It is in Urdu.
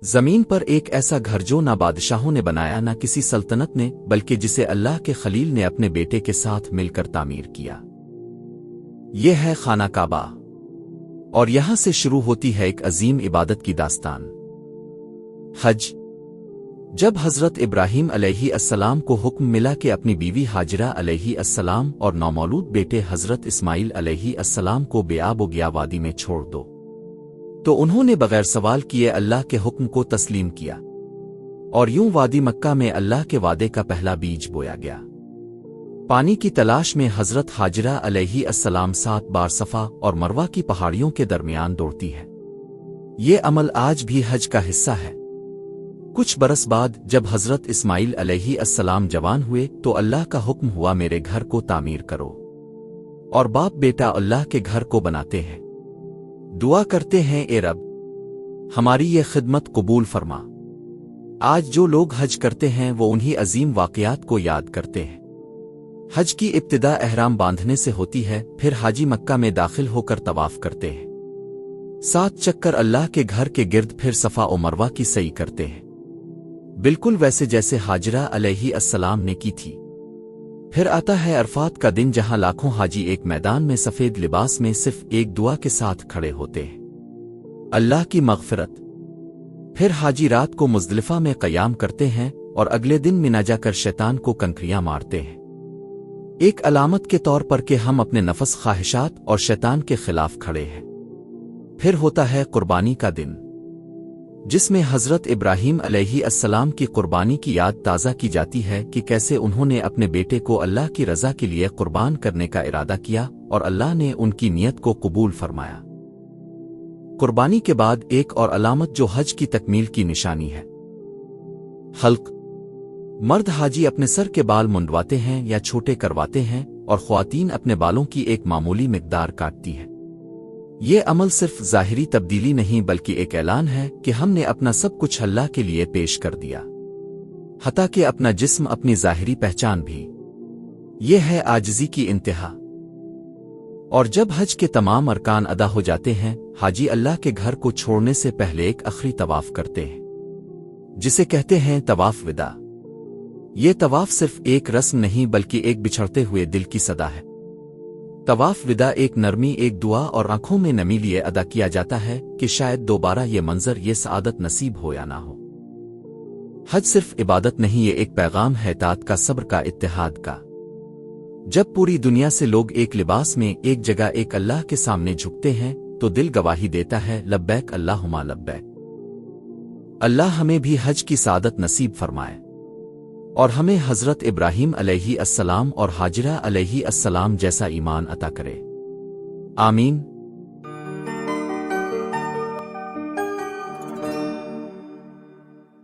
زمین پر ایک ایسا گھر جو نہ بادشاہوں نے بنایا نہ کسی سلطنت نے، بلکہ جسے اللہ کے خلیل نے اپنے بیٹے کے ساتھ مل کر تعمیر کیا۔ یہ ہے خانہ کعبہ، اور یہاں سے شروع ہوتی ہے ایک عظیم عبادت کی داستان۔ حج۔ جب حضرت ابراہیم علیہ السلام کو حکم ملا کہ اپنی بیوی ہاجرہ علیہ السلام اور نومولود بیٹے حضرت اسماعیل علیہ السلام کو بے آب و گیا وادی میں چھوڑ دو، تو انہوں نے بغیر سوال کیے اللہ کے حکم کو تسلیم کیا، اور یوں وادی مکہ میں اللہ کے وعدے کا پہلا بیج بویا گیا۔ پانی کی تلاش میں حضرت ہاجرہ علیہ السلام 7 بار صفا اور مروہ کی پہاڑیوں کے درمیان دوڑتی ہے۔ یہ عمل آج بھی حج کا حصہ ہے۔ کچھ برس بعد جب حضرت اسماعیل علیہ السلام جوان ہوئے تو اللہ کا حکم ہوا میرے گھر کو تعمیر کرو، اور باپ بیٹا اللہ کے گھر کو بناتے ہیں، دعا کرتے ہیں اے رب ہماری یہ خدمت قبول فرما۔ آج جو لوگ حج کرتے ہیں وہ انہی عظیم واقعات کو یاد کرتے ہیں۔ حج کی ابتدا احرام باندھنے سے ہوتی ہے، پھر حاجی مکہ میں داخل ہو کر طواف کرتے ہیں، 7 چکر اللہ کے گھر کے گرد، پھر صفا و مروہ کی سعی کرتے ہیں، بالکل ویسے جیسے ہاجرہ علیہ السلام نے کی تھی۔ پھر آتا ہے عرفات کا دن، جہاں لاکھوں حاجی ایک میدان میں سفید لباس میں صرف ایک دعا کے ساتھ کھڑے ہوتے ہیں، اللہ کی مغفرت۔ پھر حاجی رات کو مزدلفہ میں قیام کرتے ہیں اور اگلے دن منا جا کر شیطان کو کنکریاں مارتے ہیں، ایک علامت کے طور پر کہ ہم اپنے نفس، خواہشات اور شیطان کے خلاف کھڑے ہیں۔ پھر ہوتا ہے قربانی کا دن، جس میں حضرت ابراہیم علیہ السلام کی قربانی کی یاد تازہ کی جاتی ہے کہ کیسے انہوں نے اپنے بیٹے کو اللہ کی رضا کے لیے قربان کرنے کا ارادہ کیا، اور اللہ نے ان کی نیت کو قبول فرمایا۔ قربانی کے بعد ایک اور علامت جو حج کی تکمیل کی نشانی ہے، حلق۔ مرد حاجی اپنے سر کے بال منڈواتے ہیں یا چھوٹے کرواتے ہیں، اور خواتین اپنے بالوں کی ایک معمولی مقدار کاٹتی ہے۔ یہ عمل صرف ظاہری تبدیلی نہیں بلکہ ایک اعلان ہے کہ ہم نے اپنا سب کچھ اللہ کے لیے پیش کر دیا، حتیٰ کہ اپنا جسم، اپنی ظاہری پہچان بھی۔ یہ ہے عاجزی کی انتہا۔ اور جب حج کے تمام ارکان ادا ہو جاتے ہیں، حاجی اللہ کے گھر کو چھوڑنے سے پہلے ایک آخری طواف کرتے ہیں، جسے کہتے ہیں طواف وداع۔ یہ طواف صرف ایک رسم نہیں بلکہ ایک بچھڑتے ہوئے دل کی صدا ہے۔ طواف وداع ایک نرمی، ایک دعا اور آنکھوں میں نمی لیے ادا کیا جاتا ہے کہ شاید دوبارہ یہ منظر، یہ سعادت نصیب ہو یا نہ ہو۔ حج صرف عبادت نہیں، یہ ایک پیغام ہے اطاعت کا، صبر کا، اتحاد کا۔ جب پوری دنیا سے لوگ ایک لباس میں ایک جگہ ایک اللہ کے سامنے جھکتے ہیں تو دل گواہی دیتا ہے، لبیک اللہم لبیک۔ اللہ ہمیں بھی حج کی سعادت نصیب فرمائے، اور ہمیں حضرت ابراہیم علیہ السلام اور ہاجرہ علیہ السلام جیسا ایمان عطا کرے۔ آمین۔